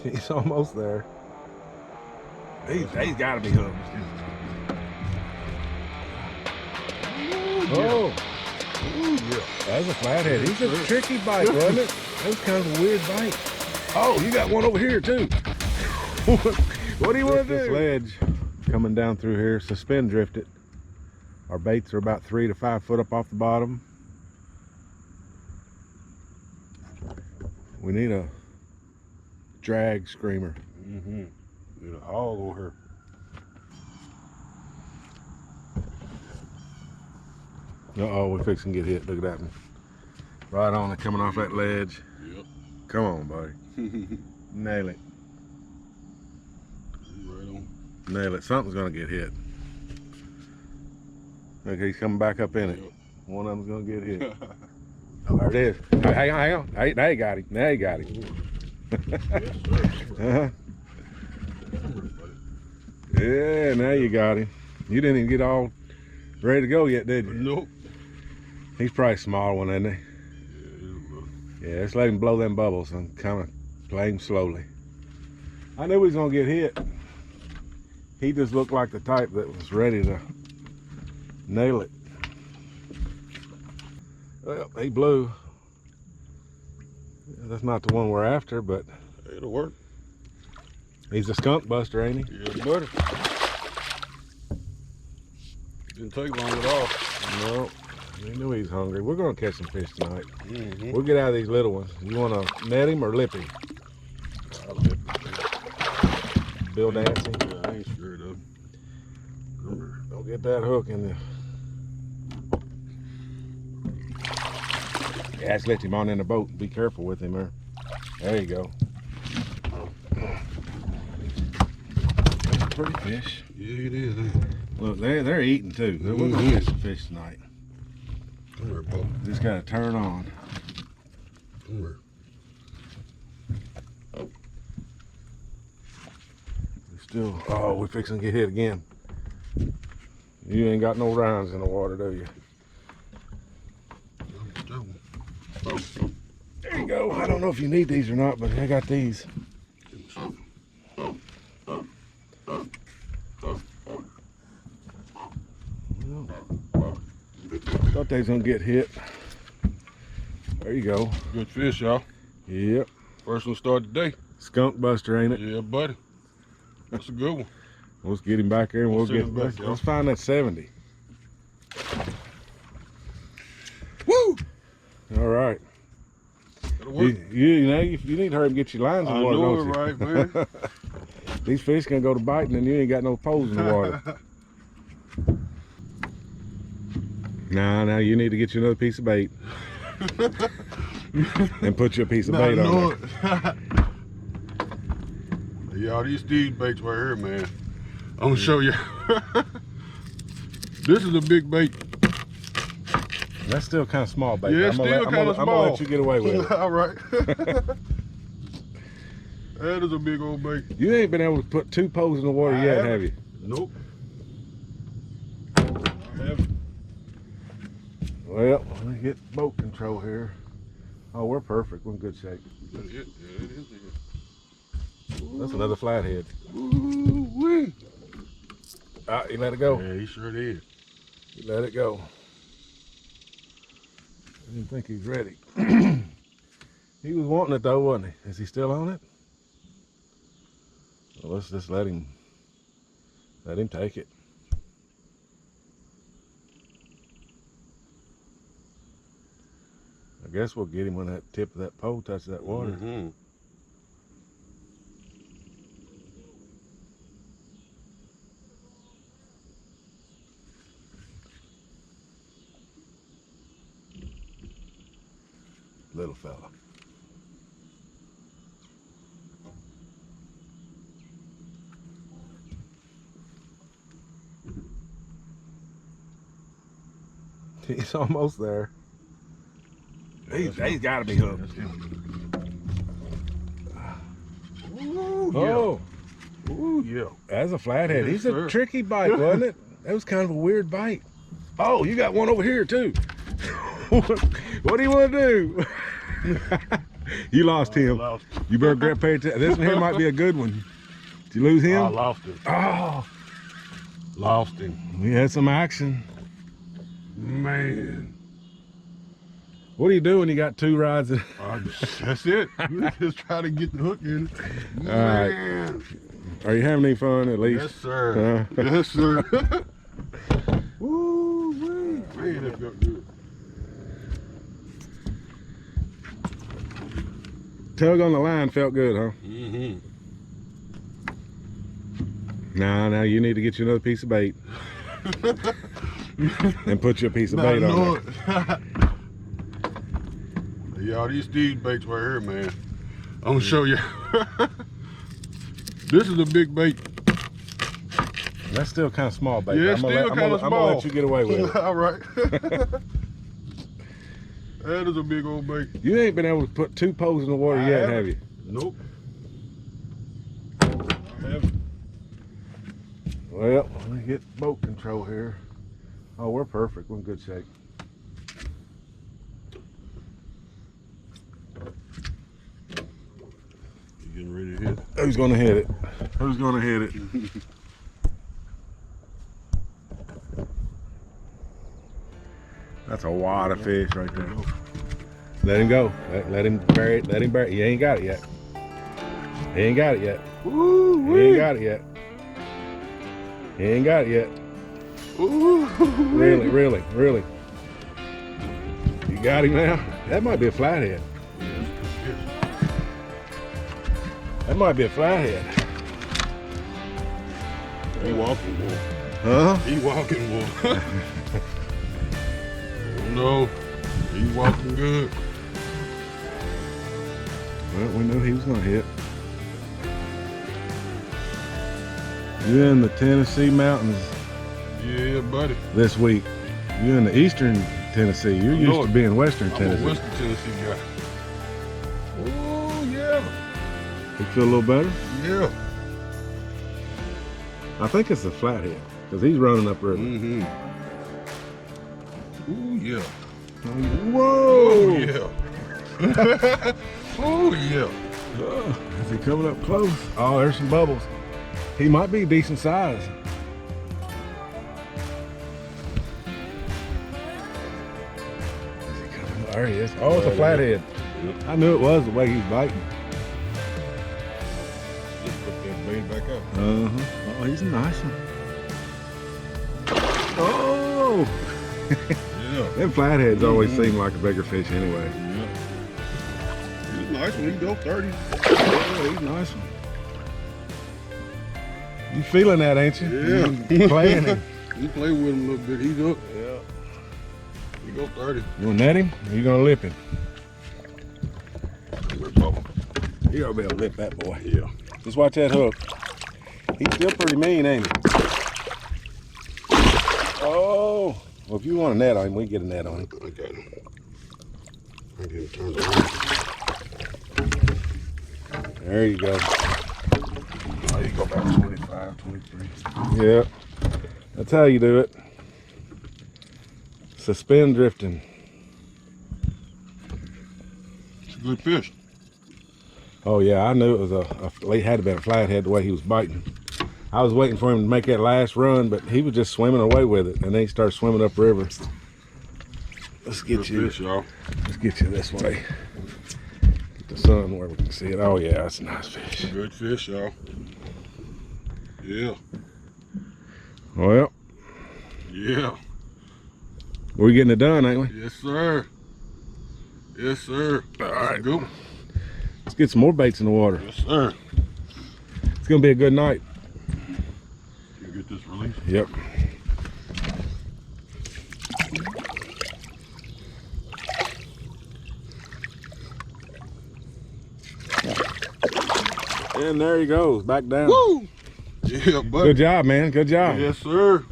He's almost there. He's got to be hooked. Oh, ooh, yeah. That's a flathead. He's a tricky bite, wasn't it? That was kind of a weird bite. Oh, you got one over here too. What do you want to do? This ledge coming down through here, suspend drifted. Our baits are about 3 to 5 foot up off the bottom. We need a drag screamer. Need a hog on her. Uh-oh, we're fixing to get hit. Look at that one. Right on it, coming off that ledge. Yep. Come on, buddy. Nail it. Right on. Nail it. Something's gonna get hit. Okay, he's coming back up in it. Yep. One of them's gonna get hit. Oh, there it is. Hang on. Hey, now you got him. Now you got him. Yeah, now you got him. You didn't even get all ready to go yet, did you? Nope. He's probably a small one, isn't he? Yeah, let's let him blow them bubbles and kind of play him slowly. I knew he was gonna get hit. He just looked like the type that was ready to nail it. Well, he blew. That's not the one we're after, but It'll work. he's a skunk buster, ain't he? Yeah, buddy. Didn't take long at all. No, we knew he's hungry. We're gonna catch some fish tonight. We'll get out of these little ones. You wanna net him or lip him? Bill dancing? Yeah, I ain't sure though. Don't get that hook in there. Yeah, just let him on in the boat. Be careful with him there. There you go. That's a pretty fish. Yeah, it is. Look, they're eating too. We're gonna catch some fish tonight. Come here, Paul. Just gotta turn on. Come here. Oh, we're fixing to get hit again. You ain't got no rounds in the water, do you? There you go. I don't know if you need these or not, but I got these. Thought they was gonna get hit. There you go. Good fish, y'all. Yep. First one started today. Skunk buster, ain't it? Yeah, buddy. That's a good one. Let's get him back there and we'll Send get him back, let's find that 70. Woo! All right. That'll work. You know, you need to hurry and get your lines in the water, know don't it, you? right, man. These fish gonna go to biting and you ain't got no poles in the water. Now you need to get you another piece of bait. And put your piece of bait on there. Y'all, these Steve baits right here, man. I'm gonna show you. This is a big bait. That's still kind of small bait. Yeah, it's still kind of small. I'm gonna let you get away with it. All right. That is a big old bait. You ain't been able to put 2 poles in the water yet, have you? Nope. I haven't. Well, let me get boat control here. Oh, we're perfect. We're in good shape. Yeah, it is. That's another flathead. Ooh-wee. You let it go. Yeah, he sure did. You let it go. I didn't think he was ready. He was wanting it though, wasn't he? Is he still on it? Well, let's just let him take it. I guess we'll get him when that tip of that pole touches that water. Little fella. He's almost there. He's got to be hooked. Ooh, Oh, yeah. Ooh, yeah. that's a flathead. Yes, He's sir. a tricky bite, wasn't it? That was kind of a weird bite. Oh, you got one over here too. What do you want to do? You lost him. Lost. You better pay attention. This one here might be a good one. Did you lose him? I lost him. Oh, Lost him. we had some action. Man. What do you do when you got 2 rods? That's it. Just try to get the hook in. All right. Man. Are you having any fun at least? Yes, sir. Yes, sir. Woo, man, that felt good. Tug on the line felt good, huh? Mm-hmm. Now you need to get you another piece of bait. And put you a piece of bait on it. Y'all, these Steve baits right here, man. I'm gonna show you. This is a big bait. That's still kind of small bait. Yeah, I'm still kind of small. I'm gonna let you get away with it. All right. That is a big old bait. You ain't been able to put 2 poles in the water yet, have you? Nope. I haven't. Well, let me get boat control here. Oh, we're perfect. We're in good shape. You getting ready to hit? Who's gonna hit it? Who's gonna hit it? That's a wad of fish right there. Let him go. Let him bury it. Let him bury it. He ain't got it yet. He ain't got it yet. Ooh, He ain't got it yet. He ain't got it yet. Ooh, Really. You got him now? That might be a flathead. That might be a flathead. He walking, boy. Huh? He walking, boy. No, he walking good. Well, we knew he was gonna hit. You're in the Tennessee mountains Yeah, buddy. this week. You're in the eastern Tennessee. You're used to being western I'm Tennessee. a Western Tennessee guy. Oh, yeah. You feel a little better? Yeah. I think it's a flathead because he's running up river. Mm-hmm. Ooh, yeah. Whoa! Oh, yeah. Oh, yeah. Is he coming up close? Oh, there's some bubbles. He might be decent size. Is he coming? There he is. Oh, it's a flathead. Yep. I knew it was the way he was biting. Just put that bait back up. Uh-huh. Oh, he's a nice one. Oh! Yeah. Them flatheads always seem like a bigger fish anyway. Yeah. He's a nice one. He go 30. Oh, he's a nice one. You feeling that, ain't you? Yeah. You playing him. You play with him a little bit. He's up. Yeah. He go 30. You gonna net him or you gonna lip him? You ought to be able to lip that boy. Yeah. Just watch that hook. He's still pretty mean, ain't he? Oh! Well, if you want a net on him, we can get a net on him. I got him. I get him turned around. There you go. Oh, you go about 25, 23. Yep. That's how you do it. Suspend drifting. It's a good fish. Oh yeah, I knew it was he had to be a flathead the way he was biting. I was waiting for him to make that last run, but he was just swimming away with it, and then he started swimming upriver. Let's get you. Fish, y'all. Let's get you this way. Get the sun where we can see it. Oh yeah, that's a nice fish. Good fish, y'all. Yeah. Well, Yeah. we're getting it done, ain't we? Yes, sir. Yes, sir. All right, go. Let's get some more baits in the water. Yes, sir. It's gonna be a good night. You get this release. Yep. And there he goes, back down. Woo! Yeah, buddy. Good job, man. Good job. Yes, sir.